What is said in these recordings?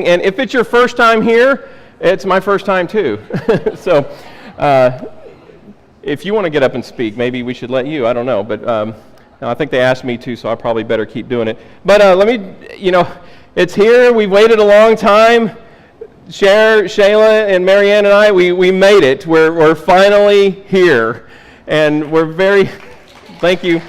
And if it's your first time here, it's my first time too. So if you want to get up and speak, maybe we should let you. I don't know. But I think they asked me to, so I probably better keep doing it. But it's here. We've waited a long time. Shayla and Marianne and I, we made it. We're finally here. And we're very, thank you.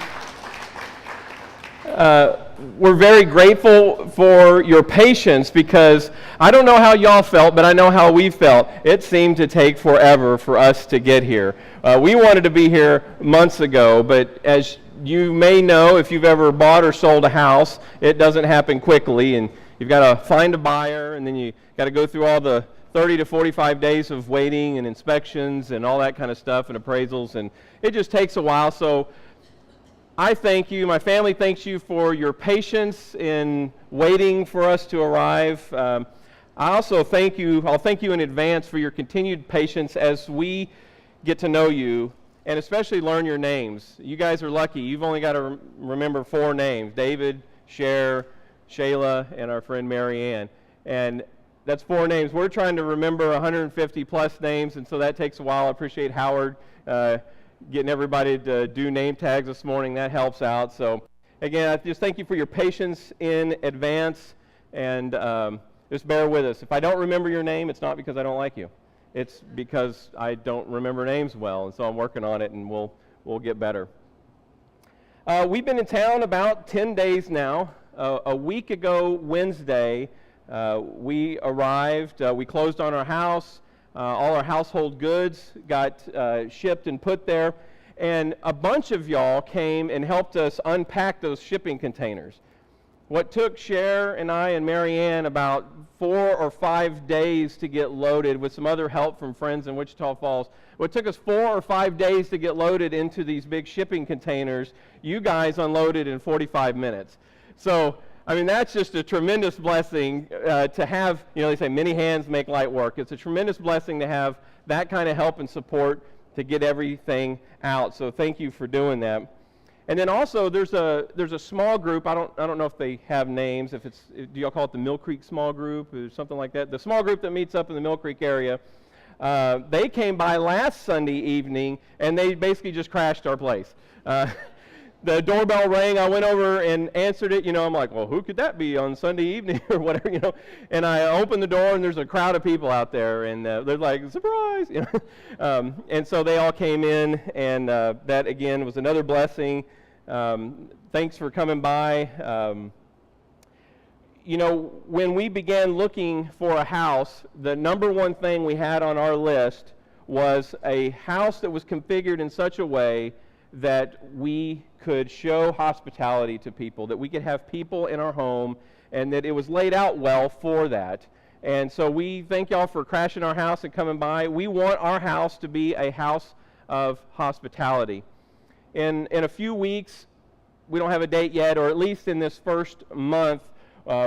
We're very grateful for your patience, because I don't know how y'all felt, but I know how we felt. It seemed to take forever for us to get here. We wanted to be here months ago, but as you may know, if you've ever bought or sold a house, it doesn't happen quickly, and you've got to find a buyer, and then you got to go through all the 30 to 45 days of waiting and inspections and all that kind of stuff and appraisals, and it just takes a while. So I thank you, my family thanks you for your patience in waiting for us to arrive. I also thank you, I'll thank you in advance for your continued patience as we get to know you and especially learn your names. You guys are lucky. You've only got to remember 4 names: David, Cher, Shayla, and our friend Marianne. And that's 4 names. We're trying to remember 150 plus names, and so that takes a while. I appreciate Howard getting everybody to do name tags this morning. That helps out. So again, I just thank you for your patience in advance, and just bear with us. If I don't remember your name, it's not because I don't like you. It's because I don't remember names well, and so I'm working on it, and we'll get better. We've been in town about 10 days now. A week ago Wednesday, we arrived. We closed on our house. All our household goods got shipped and put there, and a bunch of y'all came and helped us unpack those shipping containers. What took Cher and I and Marianne about 4 or 5 days to get loaded, with some other help from friends in Wichita Falls, what took us 4 or 5 days to get loaded into these big shipping containers, you guys unloaded in 45 minutes. So I mean, that's just a tremendous blessing to have. They say many hands make light work. It's a tremendous blessing to have that kind of help and support to get everything out. So thank you for doing that. And then also there's a small group. I don't know if they have names. Do y'all call it the Mill Creek Small Group or something like that? The small group that meets up in the Mill Creek area. They came by last Sunday evening, and they basically just crashed our place. The doorbell rang. I went over and answered it. I'm like, well, who could that be on Sunday evening or whatever, And I opened the door, and there's a crowd of people out there, and they're like, surprise, And so they all came in, and that again was another blessing. Thanks for coming by. When we began looking for a house, the number one thing we had on our list was a house that was configured in such a way that we could show hospitality to people, that we could have people in our home, and that it was laid out well for that. And so we thank y'all for crashing our house and coming by. We want our house to be a house of hospitality. In a few weeks, we don't have a date yet, or at least in this first month,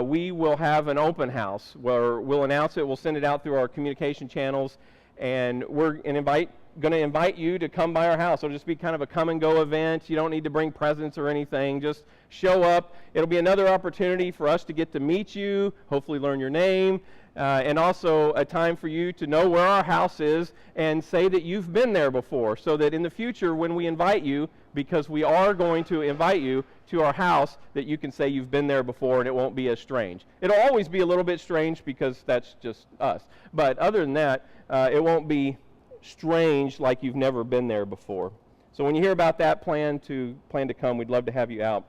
we will have an open house where we'll announce it, we'll send it out through our communication channels, and we're going to invite you to come by our house. It'll just be kind of a come and go event. You don't need to bring presents or anything. Just show up. It'll be another opportunity for us to get to meet you, hopefully learn your name, and also a time for you to know where our house is and say that you've been there before, so that in the future when we invite you, because we are going to invite you to our house, that you can say you've been there before and it won't be as strange. It'll always be a little bit strange because that's just us. But other than that, it won't be strange like you've never been there before. So when you hear about that plan to come, we'd love to have you out.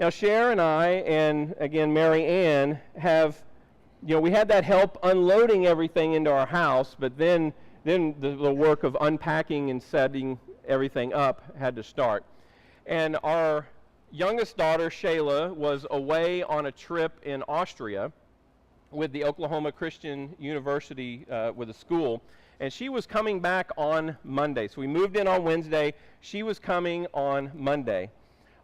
Now Cher and I, and again Mary Ann, we had that help unloading everything into our house, but then the work of unpacking and setting everything up had to start. And our youngest daughter, Shayla, was away on a trip in Austria with the Oklahoma Christian University, with a school, and she was coming back on Monday. So we moved in on Wednesday. She was coming on Monday.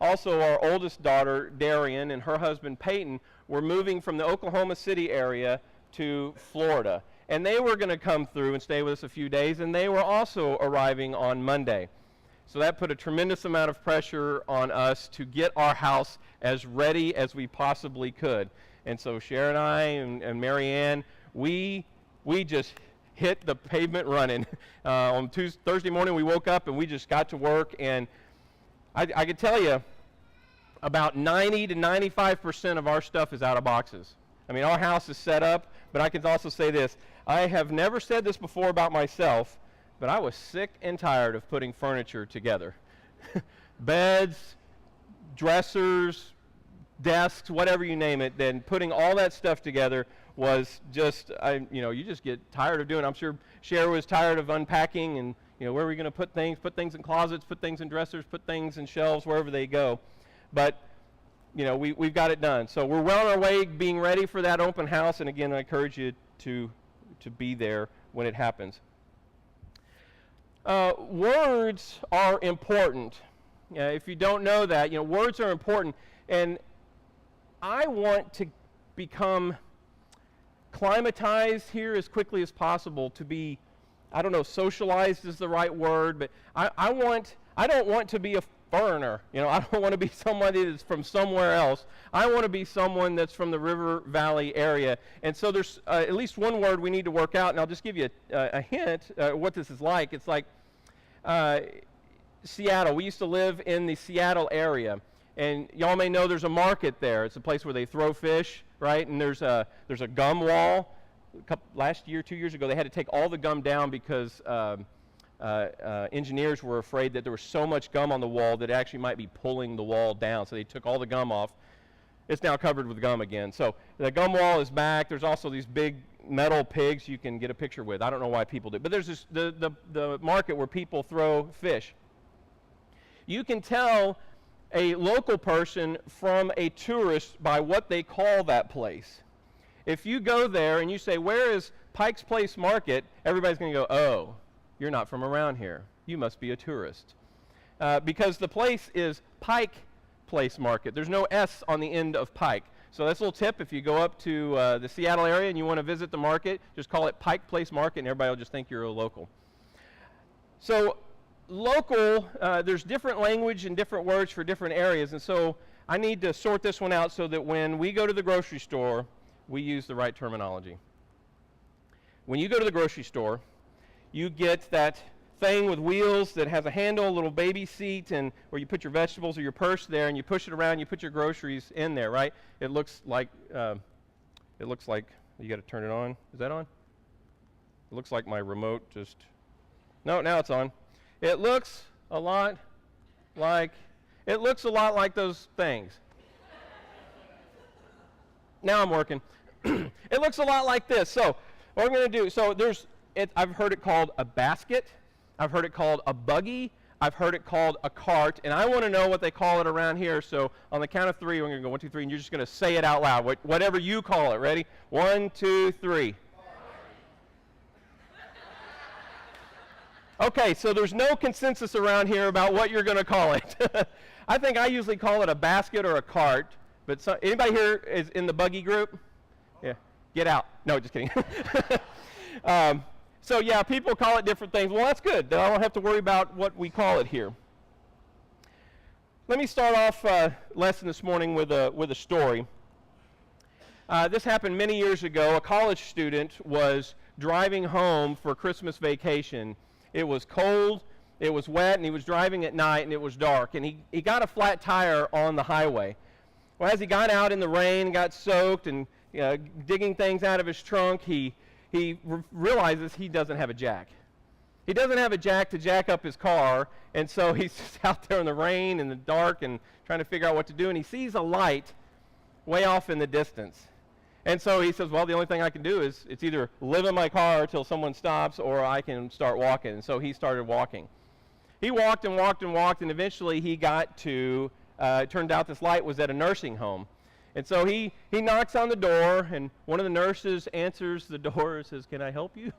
Also, our oldest daughter, Darian, and her husband, Peyton, were moving from the Oklahoma City area to Florida. And they were going to come through and stay with us a few days, and they were also arriving on Monday. So that put a tremendous amount of pressure on us to get our house as ready as we possibly could. And so Sharon and I and Mary Ann, we just hit the pavement running. On Thursday morning, we woke up and we just got to work. And I could tell you, about 90 to 95% of our stuff is out of boxes. I mean, our house is set up, but I can also say this. I have never said this before about myself, but I was sick and tired of putting furniture together. Beds, dressers, desks, whatever you name it, then putting all that stuff together was just, you just get tired of doing it. I'm sure Cher was tired of unpacking and, where are we going to put things in closets, put things in dressers, put things in shelves, wherever they go. But, we've got it done. So we're well on our way being ready for that open house. And again, I encourage you to be there when it happens. Words are important. If you don't know that, words are important. And I want to become climatized here as quickly as possible to be, I don't know, socialized is the right word, but I don't want to be a foreigner. I don't want to be somebody that's from somewhere else. I want to be someone that's from the River Valley area. And so there's at least one word we need to work out, and I'll just give you a hint what this is like. It's like Seattle. We used to live in the Seattle area. And y'all may know there's a market there. It's a place where they throw fish, right? And there's a gum wall. Last year, 2 years ago, they had to take all the gum down because engineers were afraid that there was so much gum on the wall that it actually might be pulling the wall down. So they took all the gum off. It's now covered with gum again. So the gum wall is back. There's also these big metal pigs you can get a picture with. I don't know why people do. But there's this, the market where people throw fish. You can tell a local person from a tourist by what they call that place. If you go there and you say, where is Pike's Place Market? Everybody's going to go, oh, you're not from around here. You must be a tourist. Because the place is Pike Place Market. There's no S on the end of Pike. So that's a little tip. If you go up to the Seattle area and you want to visit the market, just call it Pike Place Market and everybody will just think you're a local. So local, there's different language and different words for different areas, and so I need to sort this one out so that when we go to the grocery store, we use the right terminology. When you go to the grocery store, you get that thing with wheels that has a handle, a little baby seat, and where you put your vegetables or your purse there, and you push it around, you put your groceries in there, right? It looks like you got to turn it on. Is that on? It looks like my remote just, no, now it's on. It looks a lot like those things. Now I'm working. It looks a lot like this. So what I'm going to do, so I've heard it called a basket. I've heard it called a buggy. I've heard it called a cart. And I want to know what they call it around here. So on the count of three, we're going to go 1, 2, 3, and you're just going to say it out loud, whatever you call it. Ready? 1, 2, 3. Okay, so there's no consensus around here about what you're going to call it. I think I usually call it a basket or a cart, but anybody here is in the buggy group? Yeah, get out. No, just kidding. So yeah, people call it different things. Well, that's good. Then I don't have to worry about what we call it here. Let me start off lesson this morning with a story. This happened many years ago. A college student was driving home for Christmas vacation. It was cold, it was wet, and he was driving at night, and it was dark. And he got a flat tire on the highway. Well, as he got out in the rain, got soaked, and digging things out of his trunk, he realizes he doesn't have a jack. He doesn't have a jack to jack up his car, and so he's just out there in the rain and the dark and trying to figure out what to do, and he sees a light way off in the distance. And so he says, well, the only thing I can do is it's either live in my car till someone stops or I can start walking. And so he started walking. He walked and walked and walked, and eventually he got to, it turned out this light was at a nursing home. And so he knocks on the door, and one of the nurses answers the door and says, can I help you?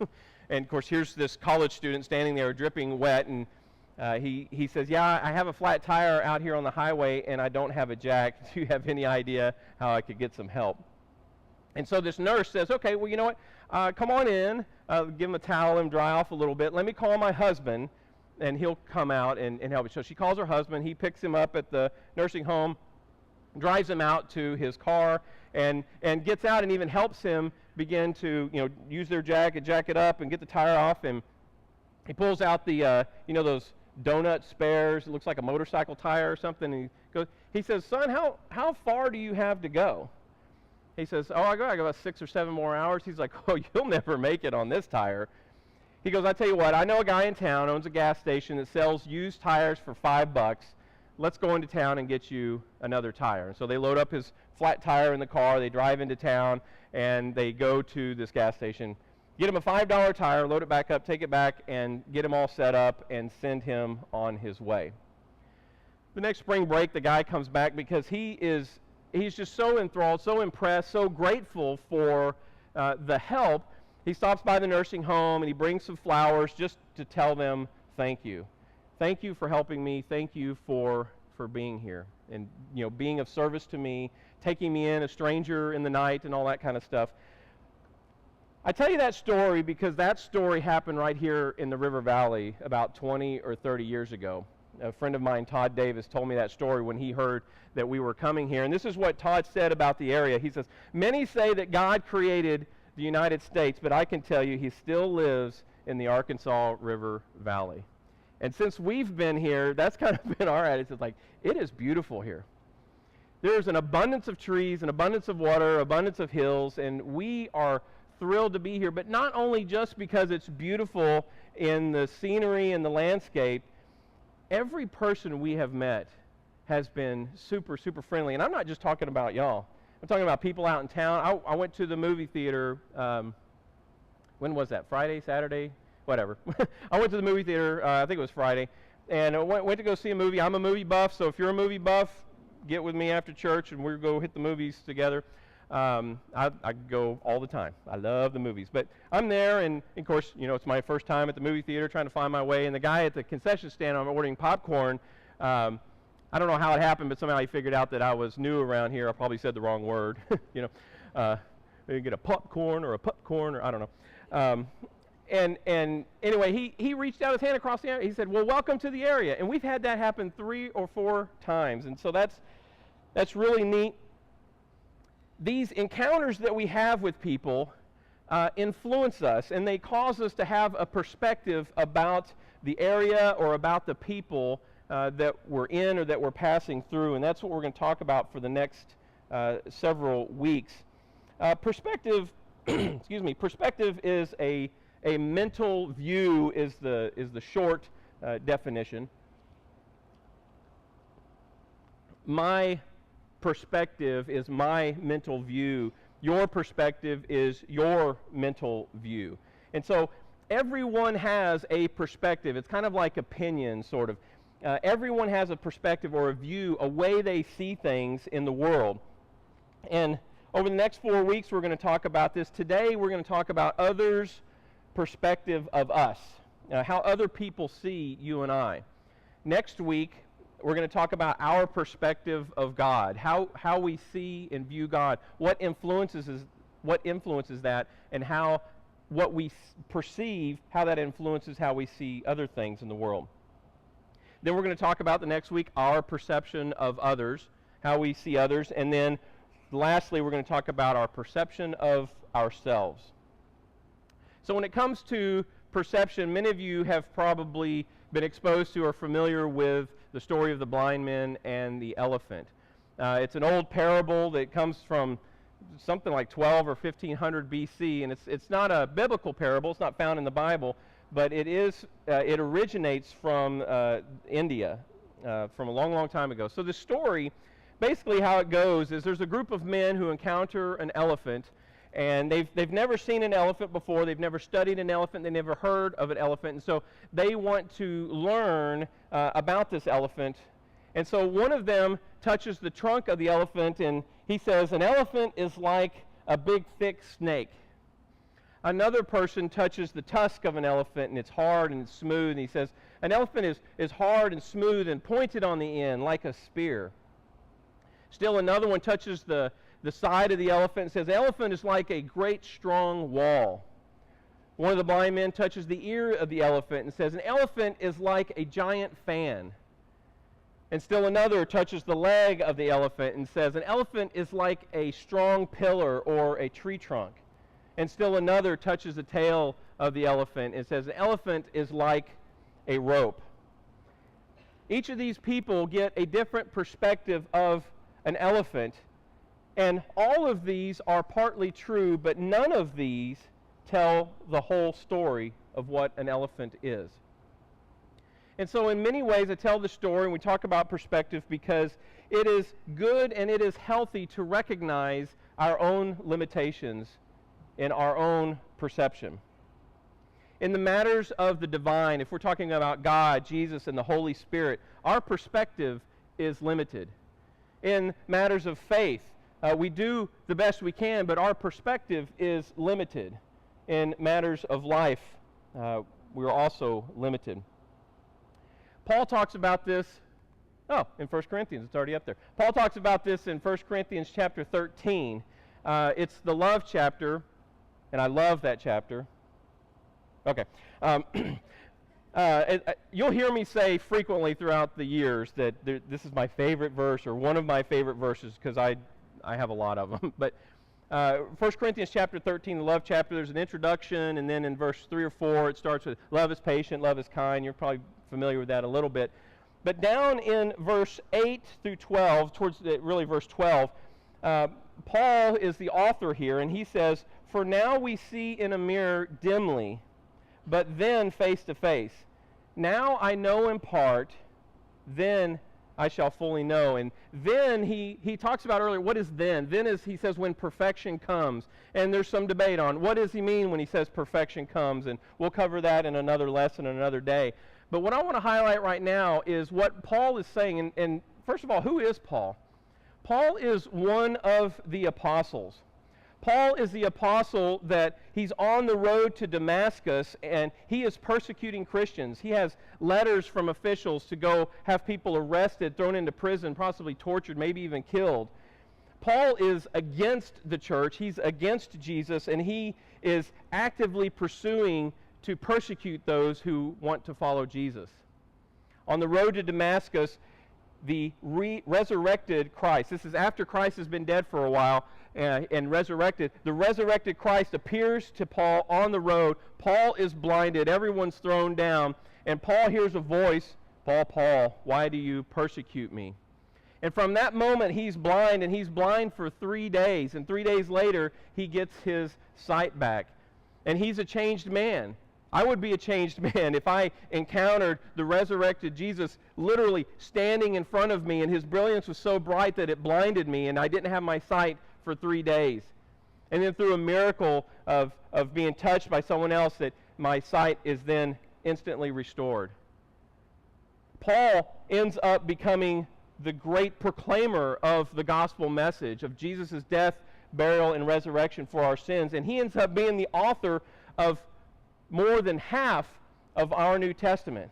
And of course, here's this college student standing there dripping wet, and he says, yeah, I have a flat tire out here on the highway, and I don't have a jack. Do you have any idea how I could get some help? And so this nurse says, okay, well, you know what? Come on in, give him a towel and dry off a little bit. Let me call my husband, and he'll come out and help you. So she calls her husband. He picks him up at the nursing home, drives him out to his car, and gets out and even helps him begin to use their jack it up and get the tire off. And he pulls out the those donut spares. It looks like a motorcycle tire or something. And he says, "Son, how far do you have to go?" He says, "Oh, I go about 6 or 7 more hours." He's like, "Oh, you'll never make it on this tire." He goes, "I tell you what, I know a guy in town, owns a gas station that sells used tires for $5. Let's go into town and get you another tire." And so they load up his flat tire in the car, they drive into town, and they go to this gas station, get him a $5 tire, load it back up, take it back, and get him all set up and send him on his way. The next spring break, the guy comes back because he's just so enthralled, so impressed, so grateful for the help. He stops by the nursing home and he brings some flowers just to tell them thank you. Thank you for helping me. Thank you for being here and being of service to me, taking me in, a stranger in the night, and all that kind of stuff. I tell you that story because that story happened right here in the River Valley about 20 or 30 years ago. A friend of mine, Todd Davis, told me that story when he heard that we were coming here. And this is what Todd said about the area. He says, "Many say that God created the United States, but I can tell you he still lives in the Arkansas River Valley." And since we've been here, that's kind of been our attitude. It's like, it is beautiful here. There's an abundance of trees, an abundance of water, abundance of hills, and we are thrilled to be here. But not only just because it's beautiful in the scenery and the landscape, every person we have met has been super, super friendly. And I'm not just talking about y'all. I'm talking about people out in town. I went to the movie theater, when was that? Friday, Saturday? Whatever. I went to the movie theater, I think it was Friday, and I went to go see a movie. I'm a movie buff, so if you're a movie buff, get with me after church and we'll go hit the movies together. I go all the time. I love the movies. But I'm there, and of course, it's my first time at the movie theater trying to find my way, and the guy at the concession stand, I'm ordering popcorn. I don't know how it happened, but somehow he figured out that I was new around here. I probably said the wrong word. You get a popcorn or a popcorn, or I don't know. And anyway, he reached out his hand across the area. He said, "Well, welcome to the area." And we've had that happen 3 or 4 times. And so that's really neat. These encounters that we have with people influence us, and they cause us to have a perspective about the area or about the people that we're in or that we're passing through. And that's what we're going to talk about for the next several weeks. Perspective, excuse me, perspective is a mental view is the short definition. My perspective is my mental view. Your perspective is your mental view. And so everyone has a perspective. It's kind of like opinion, sort of. Everyone has a perspective or a view, a way they see things in the world. And over the next 4 weeks, we're going to talk about this. Today, we're going to talk about others' perspective of us, how other people see you and I. Next week, we're going to talk about our perspective of God, how we see and view God, what influences that, and how what we perceive, how that influences how we see other things in the world. Then we're going to talk about the next week our perception of others, how we see others, and then lastly, we're going to talk about our perception of ourselves. So when it comes to perception, many of you have probably been exposed to or familiar with the story of the blind men and the elephant. It's an old parable that comes from something like 12 or 1500 BC, and it's not a biblical parable. It's not found in the Bible, but it originates from India, from a long, long time ago. So the story, basically how it goes is there's a group of men who encounter an elephant, and they've never seen an elephant before. They've never studied an elephant. They never heard of an elephant. And so they want to learn about this elephant. And so one of them touches the trunk of the elephant, and he says, "An elephant is like a big, thick snake." Another person touches the tusk of an elephant, and it's hard and it's smooth. And he says, "An elephant is hard and smooth and pointed on the end, like a spear." Still another one touches the side of the elephant and says, "The elephant is like a great strong wall." One of the blind men touches the ear of the elephant and says, "An elephant is like a giant fan." And still another touches the leg of the elephant and says, an elephant is like a strong pillar or a tree trunk. And still another touches the tail of the elephant and says, an elephant is like a rope. Each of these people get a different perspective of an elephant, and all of these are partly true, but none of these tell the whole story of what an elephant is. And so in many ways I tell the story and we talk about perspective because it is good and it is healthy to recognize our own limitations in our own perception. In the matters of the divine, if we're talking about God, Jesus, and the Holy Spirit, our perspective is limited. In matters of faith, we do the best we can, but our perspective is limited. In matters of life, we're also limited. Paul talks about this, in 1 Corinthians, it's already up there. Paul talks about this in 1 Corinthians chapter 13. It's the love chapter, and I love that chapter. Okay. You'll hear me say frequently throughout the years that this is my favorite verse or one of my favorite verses because I have a lot of them. But 1 Corinthians chapter 13, the love chapter, there's an introduction, and then in verse 3 or 4 it starts with love is patient, love is kind. You're probably familiar with that a little bit. But down in verse 8 through 12, towards really verse 12, Paul is the author here, and he says, "For now we see in a mirror dimly, but then face to face. Now I know in part, then I shall fully know." And then he talks about earlier, what is then? Then is, he says, when perfection comes. And there's some debate on what does he mean when he says perfection comes, and we'll cover that in another lesson another day. But what I want to highlight right now is what Paul is saying. And first of all, who is Paul? Paul is one of the apostles. Paul is the apostle that he's on the road to Damascus and he is persecuting Christians. He has letters from officials to go have people arrested, thrown into prison, possibly tortured, maybe even killed. Paul is against the church, he's against Jesus, and he is actively pursuing to persecute those who want to follow Jesus. On the road to Damascus, the resurrected Christ, this is after Christ has been dead for a while and resurrected, the resurrected Christ appears to Paul on the road. Paul is blinded, everyone's thrown down, and Paul hears a voice, "Paul, Paul, why do you persecute me?" And from that moment he's blind, and he's blind for 3 days, and 3 days later he gets his sight back. And he's a changed man. I would be a changed man if I encountered the resurrected Jesus literally standing in front of me, and his brilliance was so bright that it blinded me, and I didn't have my sight for 3 days. And then through a miracle of being touched by someone else, that my sight is then instantly restored. Paul ends up becoming the great proclaimer of the gospel message, of Jesus' death, burial, and resurrection for our sins. And he ends up being the author of more than half of our New Testament.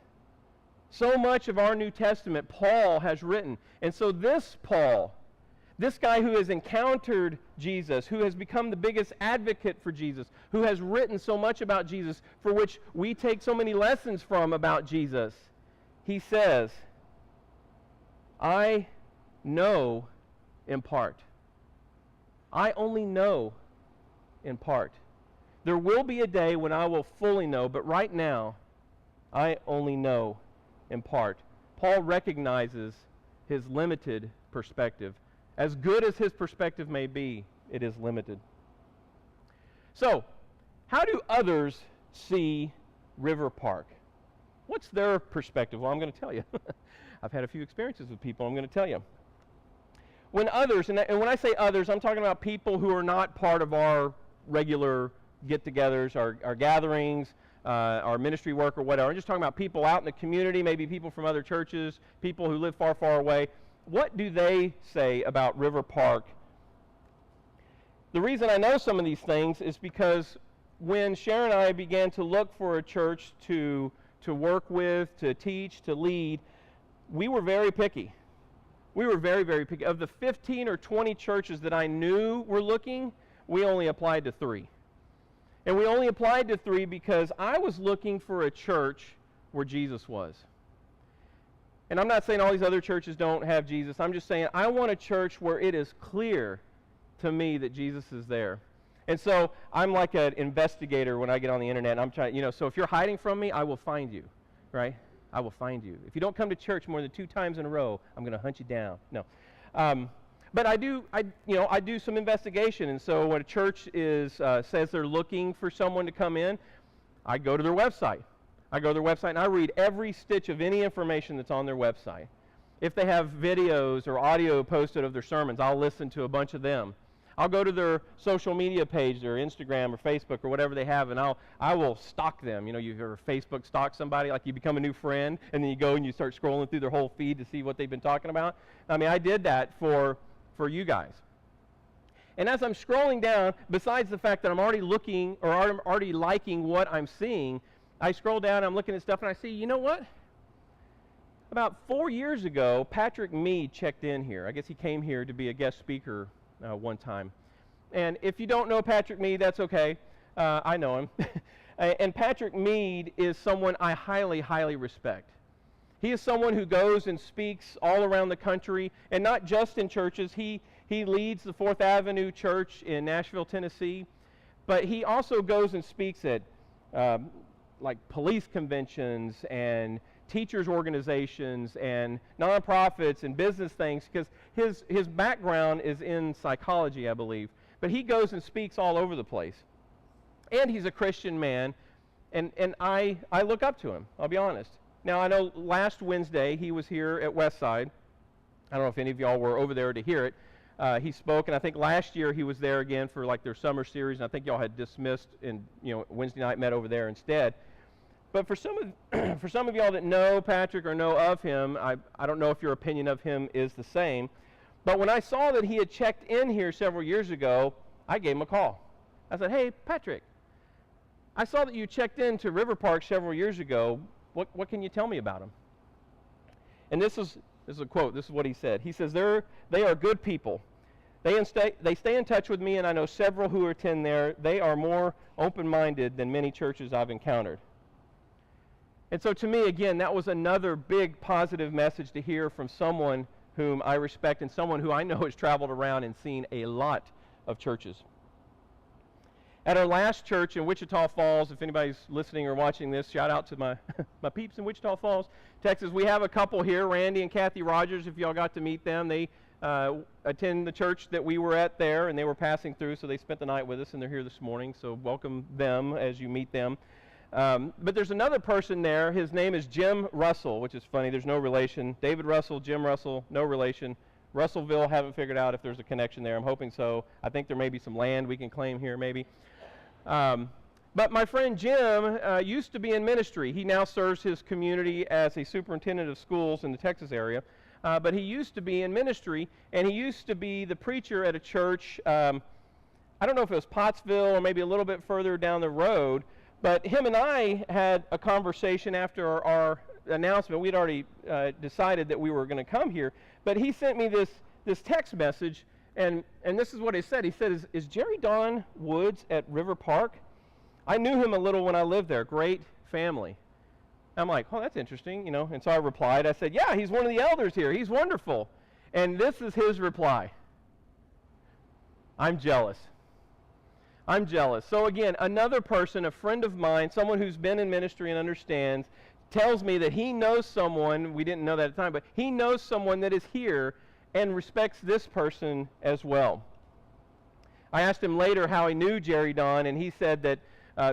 So much of our New Testament Paul has written. And so this Paul, this guy who has encountered Jesus, who has become the biggest advocate for Jesus, who has written so much about Jesus, for which we take so many lessons from about Jesus, he says, "I know in part. I only know in part. There will be a day when I will fully know, but right now, I only know in part." Paul recognizes his limited perspective. As good as his perspective may be, it is limited. So, how do others see River Park? What's their perspective? Well, I'm going to tell you. I've had a few experiences with people. I'm going to tell you. When others, and when I say others, I'm talking about people who are not part of our regular get-togethers, our gatherings, our ministry work or whatever. I'm just talking about people out in the community, maybe people from other churches, people who live far, far away. What do they say about River Park? The reason I know some of these things is because when Sharon and I began to look for a church to work with, to teach, to lead, we were very picky. We were very, very picky. Of the 15 or 20 churches that I knew were looking, we only applied to 3. And we only applied to 3 because I was looking for a church where Jesus was. And I'm not saying all these other churches don't have Jesus. I'm just saying I want a church where it is clear to me that Jesus is there. And so I'm like an investigator when I get on the internet, and I'm trying, so if you're hiding from me, I will find you, right? I will find you. If you don't come to church more than 2 times in a row, I'm going to hunt you down. No. But I do some investigation, and so when a church says they're looking for someone to come in, I go to their website. And I read every stitch of any information that's on their website. If they have videos or audio posted of their sermons, I'll listen to a bunch of them. I'll go to their social media page, their Instagram or Facebook or whatever they have, and I will stalk them. You hear Facebook stalk somebody, like you become a new friend, and then you go and you start scrolling through their whole feed to see what they've been talking about. I did that for you guys. And as I'm scrolling down, besides the fact that I'm already looking or I'm already liking what I'm seeing, I scroll down, I'm looking at stuff, and I see, you know what? About 4 years ago, Patrick Mead checked in here. I guess he came here to be a guest speaker one time. And if you don't know Patrick Mead, that's okay. I know him. And Patrick Mead is someone I highly, highly respect. He is someone who goes and speaks all around the country, and not just in churches. He leads the 4th Avenue Church in Nashville, Tennessee, but he also goes and speaks at like police conventions and teachers organizations and nonprofits and business things, because his background is in psychology, I believe. But he goes and speaks all over the place. And he's a Christian man, and I look up to him, I'll be honest. Now, I know last Wednesday he was here at Westside. I don't know if any of y'all were over there to hear it. He spoke, and I think last year he was there again for like their summer series, and I think y'all had dismissed and Wednesday night met over there instead. But for some of y'all that know Patrick or know of him, I don't know if your opinion of him is the same. But when I saw that he had checked in here several years ago, I gave him a call. I said, "Hey, Patrick, I saw that you checked in to River Park several years ago. What can you tell me about him?" And this is a quote. This is what he said. He says, "They are good people. They stay in touch with me, and I know several who attend there. They are more open-minded than many churches I've encountered." And so to me, again, that was another big positive message to hear from someone whom I respect and someone who I know has traveled around and seen a lot of churches. At our last church in Wichita Falls, if anybody's listening or watching this, shout out to my peeps in Wichita Falls, Texas. We have a couple here, Randy and Kathy Rogers, if y'all got to meet them. They attend the church that we were at there, and they were passing through, so they spent the night with us, and they're here this morning, so welcome them as you meet them. But there's another person there. His name is Jim Russell, which is funny. There's no relation. David Russell, Jim Russell, no relation. Russellville, haven't figured out if there's a connection there. I'm hoping so. I think there may be some land we can claim here, maybe. But my friend Jim used to be in ministry. He now serves his community as a superintendent of schools in the Texas area. But he used to be in ministry, and he used to be the preacher at a church. I don't know if it was Pottsville or maybe a little bit further down the road. But him and I had a conversation after our announcement. We'd already decided that we were going to come here. But he sent me this text message, and this is what he said. He said, is Jerry Don Woods at River Park? I knew him a little when I lived there. Great family. I'm like, oh, that's interesting, And so I replied. I said, yeah, he's one of the elders here. He's wonderful. And this is his reply. I'm jealous. I'm jealous. So again, another person, a friend of mine, someone who's been in ministry and understands, tells me that he knows someone, we didn't know that at the time, but he knows someone that is here and respects this person as well. I asked him later how he knew Jerry Don, and he said that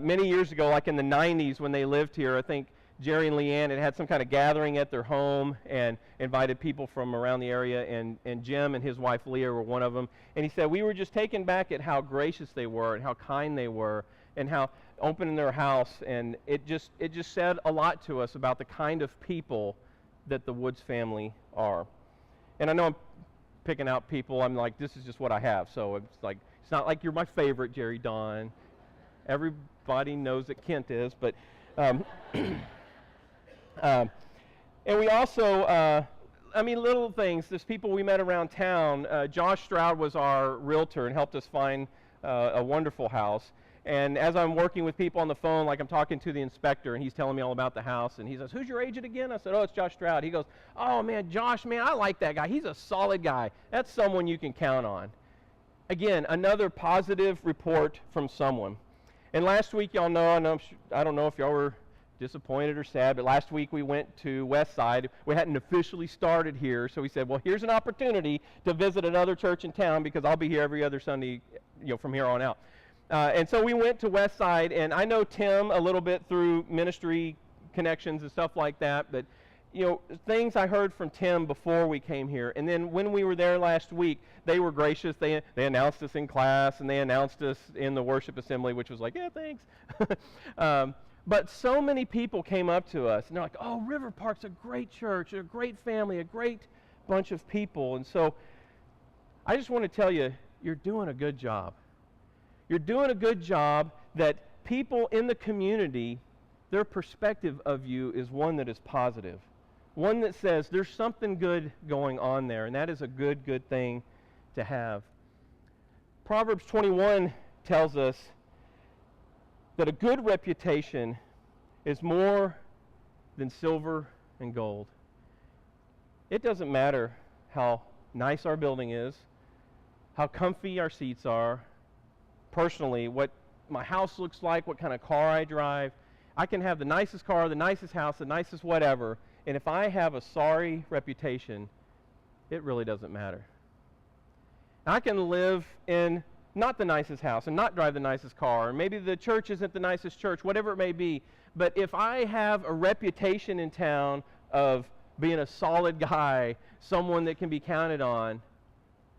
many years ago, like in the 90s when they lived here, I think Jerry and Leanne had some kind of gathering at their home and invited people from around the area, and Jim and his wife Leah were one of them. And he said, we were just taken back at how gracious they were and how kind they were and how open in their house, and it just said a lot to us about the kind of people that the Woods family are. And I know I'm picking out people. I'm like, this is just what I have. So it's like, it's not like you're my favorite, Jerry Don. Everybody knows that Kent is, but and we also, little things. There's people we met around town. Josh Stroud was our realtor and helped us find a wonderful house. And as I'm working with people on the phone, like I'm talking to the inspector, and he's telling me all about the house, and he says, "Who's your agent again?" I said, "Oh, it's Josh Stroud." He goes, "Oh, man, Josh, man, I like that guy. He's a solid guy. That's someone you can count on." Again, another positive report from someone. And last week, y'all know, I don't know if y'all were disappointed or sad, but last week we went to Westside. We hadn't officially started here, so we said, well, here's an opportunity to visit another church in town because I'll be here every other Sunday, from here on out. And so we went to Westside, and I know Tim a little bit through ministry connections and stuff like that, but things I heard from Tim before we came here, and then when we were there last week, they were gracious. They announced us in class, and they announced us in the worship assembly, which was like, yeah, thanks. But so many people came up to us, and they're like, oh, River Park's a great church, a great family, a great bunch of people. And so I just want to tell you, you're doing a good job. You're doing a good job that people in the community, their perspective of you is one that is positive. One that says there's something good going on there, and that is a good thing to have. Proverbs 21 tells us that a good reputation is more than silver and gold. It doesn't matter how nice our building is, how comfy our seats are, personally, what my house looks like, what kind of car I drive. I can have the nicest car, the nicest house, the nicest whatever, and if I have a sorry reputation, it really doesn't matter. I can live in not the nicest house and not drive the nicest car, and maybe the church isn't the nicest church, whatever it may be, but if I have a reputation in town of being a solid guy, someone that can be counted on,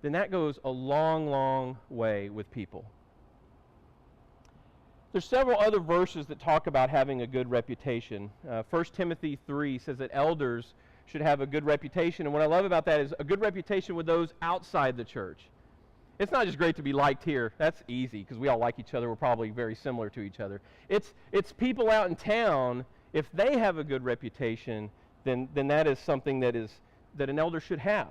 then that goes a long way with people. There's several other verses that talk about having a good reputation. 1 Timothy 3 says that elders should have a good reputation, and what I love about that is a good reputation with those outside the church. It's not just great to be liked here. That's easy because we all like each other. We're probably very similar to each other. It's people out in town, if they have a good reputation, then that is something that an elder should have.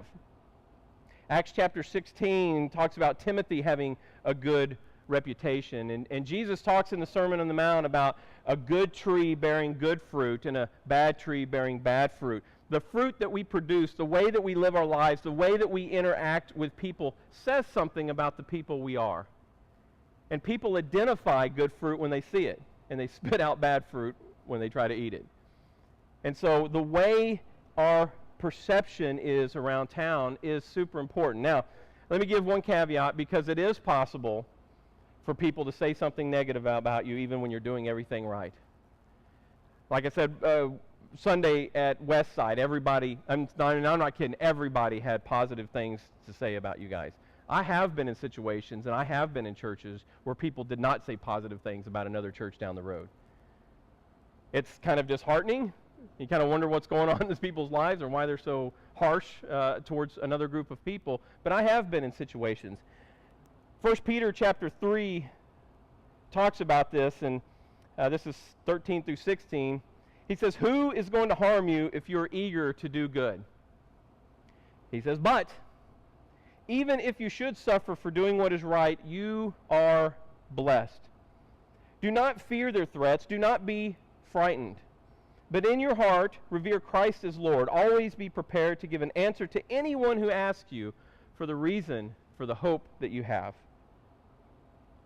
Acts chapter 16 talks about Timothy having a good reputation. And Jesus talks in the Sermon on the Mount about a good tree bearing good fruit and a bad tree bearing bad fruit. The fruit that we produce, the way that we live our lives, the way that we interact with people says something about the people we are. And people identify good fruit when they see it, and they spit out bad fruit when they try to eat it. And so the way our perception is around town is super important. Now, let me give one caveat, because it is possible for people to say something negative about you even when you're doing everything right. Like I said, Sunday at Westside, everybody, I'm not kidding, everybody had positive things to say about you guys. I have been in situations, and I have been in churches where people did not say positive things about another church down the road. It's kind of disheartening. You kind of wonder what's going on in these people's lives or why they're so harsh towards another group of people. But I have been in situations. 1 Peter chapter 3 talks about this, and this is 13 through 16. He says, "Who is going to harm you if you're eager to do good?" He says, "But even if you should suffer for doing what is right, you are blessed. Do not fear their threats. Do not be frightened. But in your heart, revere Christ as Lord. Always be prepared to give an answer to anyone who asks you for the reason for the hope that you have.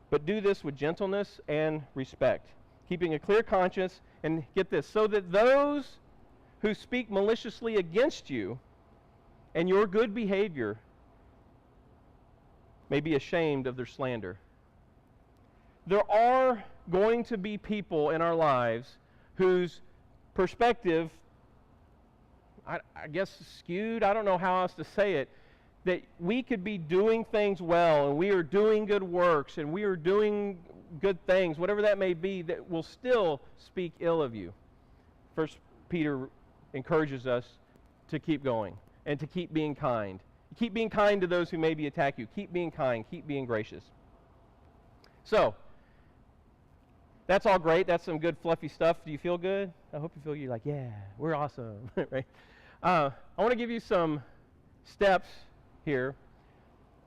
But do this with gentleness and respect, keeping a clear conscience," and get this, "so that those who speak maliciously against you and your good behavior may be ashamed of their slander." There are going to be people in our lives whose perspective, I guess skewed, I don't know how else to say it, that we could be doing things well, and we are doing good works, and we are doing good things, whatever that may be, that will still speak ill of you. First Peter encourages us to keep going and to keep being kind. Keep being kind to those who maybe attack you. Keep being kind. Keep being gracious. So, that's all great. That's some good fluffy stuff. Do you feel good? I hope you feel you're like, yeah, we're awesome, right? I want to give you some steps here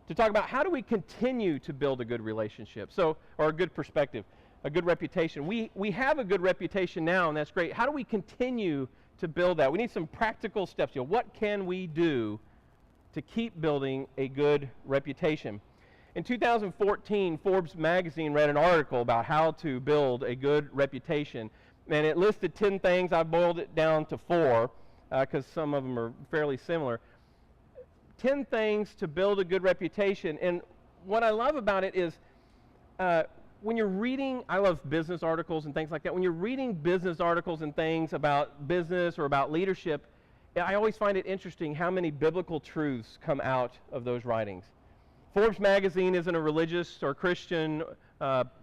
to talk about how do we continue to build a good relationship, or a good perspective, a good reputation. We have a good reputation now, and that's great. How do we continue to build that? We need some practical steps. What can we do to keep building a good reputation? In 2014, Forbes magazine read an article about how to build a good reputation, and it listed 10 things. I boiled it down to 4 because some of them are fairly similar. 10 things to build a good reputation. And what I love about it is when you're reading, I love business articles and things like that. When you're reading business articles and things about business or about leadership, I always find it interesting how many biblical truths come out of those writings. Forbes magazine isn't a religious or Christian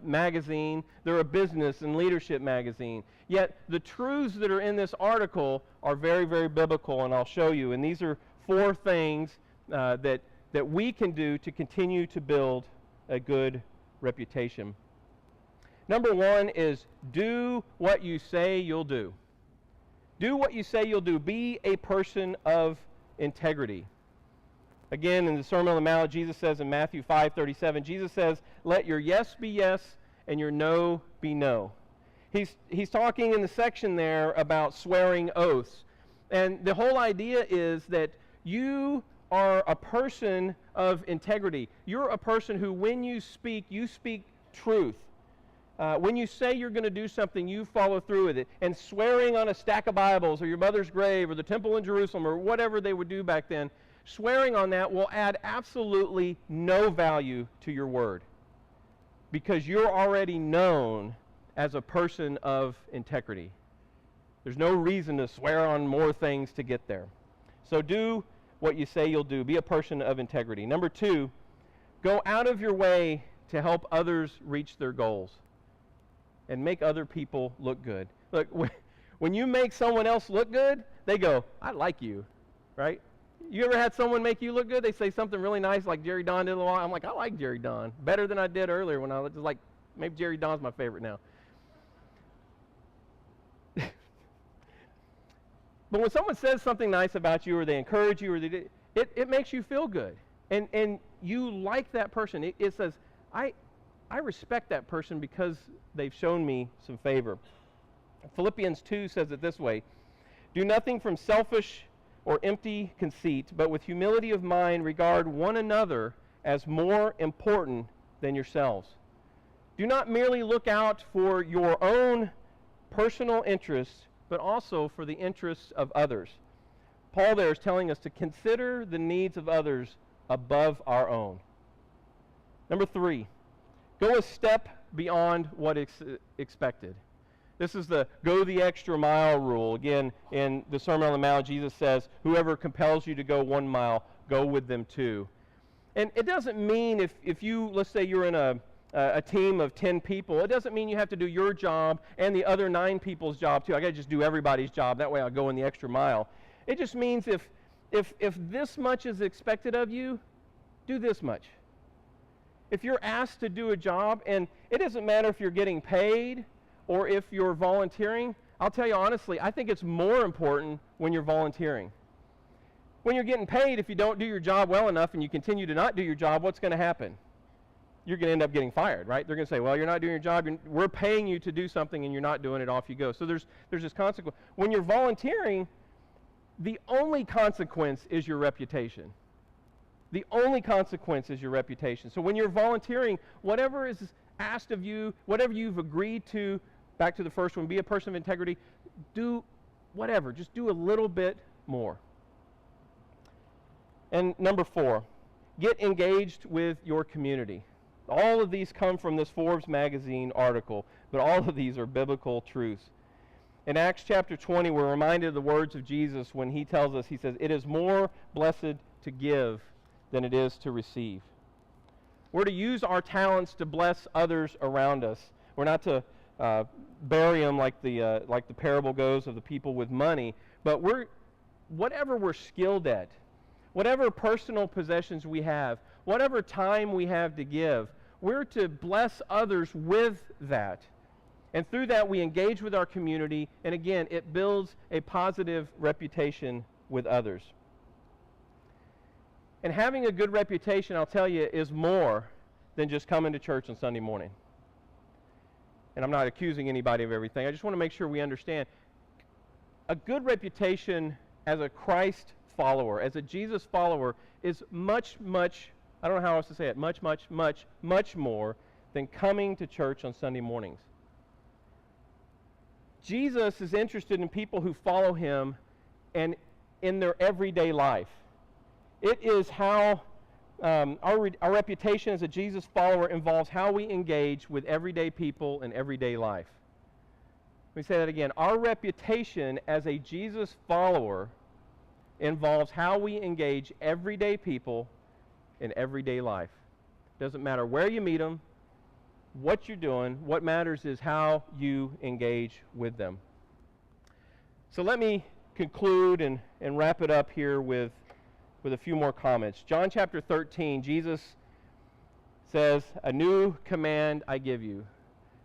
magazine. They're a business and leadership magazine. Yet the truths that are in this article are very, very biblical, and I'll show you. And these are 4 things that we can do to continue to build a good reputation. Number 1 is do what you say you'll do. Do what you say you'll do. Be a person of integrity. Again, in the Sermon on the Mount, Jesus says in Matthew 5:37, Jesus says, "Let your yes be yes and your no be no." He's talking in the section there about swearing oaths. And the whole idea is that you are a person of integrity. You're a person who, when you speak truth. When you say you're going to do something, you follow through with it. And swearing on a stack of Bibles or your mother's grave or the temple in Jerusalem or whatever they would do back then, swearing on that will add absolutely no value to your word because you're already known as a person of integrity. There's no reason to swear on more things to get there. So do what you say you'll do. Be a person of integrity. Number 2, go out of your way to help others reach their goals and make other people look good. Look, when you make someone else look good, they go, "I like you," right? You ever had someone make you look good? They say something really nice like Jerry Don did a while. I'm like, I like Jerry Don better than I did earlier when I was like, maybe Jerry Don's my favorite now. But when someone says something nice about you or they encourage you or it makes you feel good. And you like that person. It says, I respect that person because they've shown me some favor. Philippians 2 says it this way, "Do nothing from selfish or empty conceit, but with humility of mind regard one another as more important than yourselves. Do not merely look out for your own personal interests, but also for the interests of others." Paul there is telling us to consider the needs of others above our own. Number 3, go a step beyond what is expected. This is the go the extra mile rule. Again, in the Sermon on the Mount, Jesus says, "Whoever compels you to go 1 mile, go with them 2." And it doesn't mean if you, let's say you're in a team of 10 people, it doesn't mean you have to do your job and the other 9 people's job too. I got to just do everybody's job. That way I'll go in the extra mile. It just means if this much is expected of you, do this much. If you're asked to do a job, and it doesn't matter if you're getting paid or if you're volunteering, I'll tell you honestly, I think it's more important when you're volunteering. When you're getting paid, if you don't do your job well enough and you continue to not do your job, what's going to happen? You're going to end up getting fired, right? They're going to say, "Well, you're not doing your job. We're paying you to do something and you're not doing it. Off you go." So there's this consequence. When you're volunteering, the only consequence is your reputation. The only consequence is your reputation. So when you're volunteering, whatever is asked of you, whatever you've agreed to, back to the first one, be a person of integrity, do whatever. Just do a little bit more. And number 4, get engaged with your community. All of these come from this Forbes magazine article, but all of these are biblical truths. In Acts chapter 20, we're reminded of the words of Jesus when he tells us, he says, "It is more blessed to give than it is to receive." We're to use our talents to bless others around us. We're not to bury them like the parable goes of the people with money, but whatever we're skilled at, whatever personal possessions we have, whatever time we have to give, we're to bless others with that. And through that, we engage with our community, and again, it builds a positive reputation with others. And having a good reputation, I'll tell you, is more than just coming to church on Sunday morning. And I'm not accusing anybody of everything. I just want to make sure we understand. A good reputation as a Christ follower, as a Jesus follower, is much, I don't know how else to say it, much more than coming to church on Sunday mornings. Jesus is interested in people who follow him and in their everyday life. It is how our reputation as a Jesus follower involves how we engage with everyday people in everyday life. Let me say that again. Our reputation as a Jesus follower involves how we engage everyday people in everyday life. Doesn't matter where you meet them, what you're doing. What matters is how you engage with them. So let me conclude and wrap it up here with a few more comments. John chapter 13, Jesus says, "A new command I give you,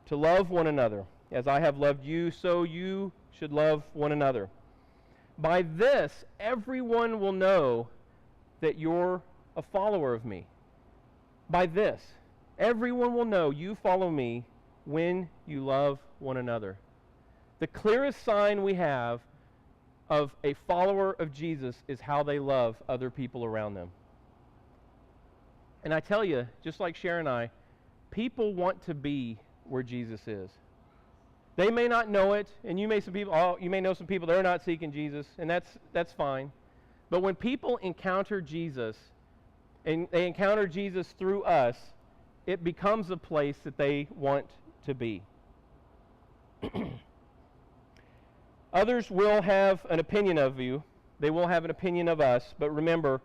to love one another. As I have loved you, so you should love one another. By this, everyone will know that you're a follower of me." By this, everyone will know you follow me when you love one another. The clearest sign we have of a follower of Jesus is how they love other people around them. And I tell you, just like Sharon and I, people want to be where Jesus is. They may not know it, and you may know some people that are not seeking Jesus, and that's fine. But when people encounter Jesus, and they encounter Jesus through us, it becomes a place that they want to be. Others will have an opinion of you. They will have an opinion of us. But remember,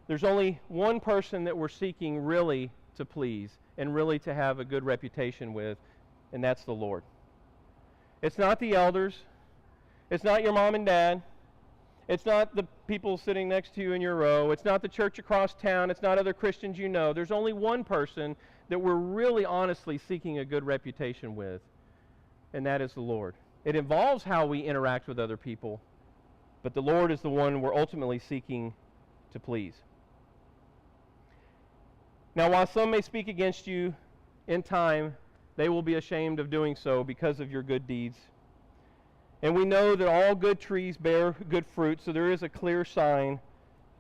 there's only one person that we're seeking really to please and really to have a good reputation with, and that's the Lord. It's not the elders. It's not your mom and dad. It's not the people sitting next to you in your row. It's not the church across town. It's not other Christians you know. There's only one person that we're really honestly seeking a good reputation with, and that is the Lord. It involves how we interact with other people, but the Lord is the one we're ultimately seeking to please. Now, while some may speak against you in time, they will be ashamed of doing so because of your good deeds. And we know that all good trees bear good fruit, so there is a clear sign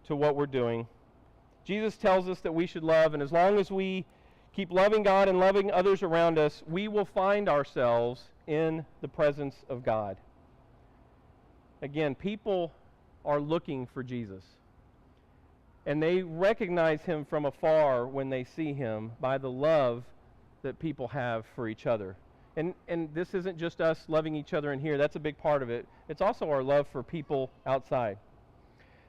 to what we're doing. Jesus tells us that we should love, and as long as we keep loving God and loving others around us, we will find ourselves in the presence of God. Again, people are looking for Jesus, and they recognize him from afar when they see him by the love that people have for each other. And this isn't just us loving each other in here. That's a big part of it. It's also our love for people outside.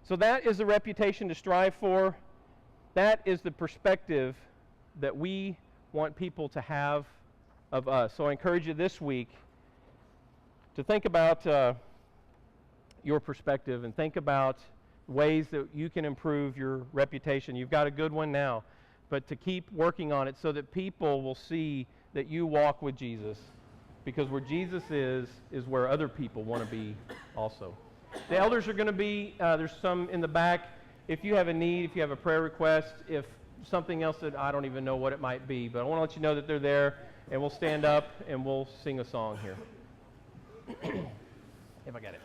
So that is the reputation to strive for. That is the perspective that we want people to have of us. So I encourage you this week to think about your perspective and think about ways that you can improve your reputation. You've got a good one now, but to keep working on it so that people will see that you walk with Jesus, because where Jesus is where other people want to be also. The elders are going to be, there's some in the back. If you have a need, if you have a prayer request, if something else that I don't even know what it might be, but I want to let you know that they're there, and we'll stand up and we'll sing a song here. If I got it.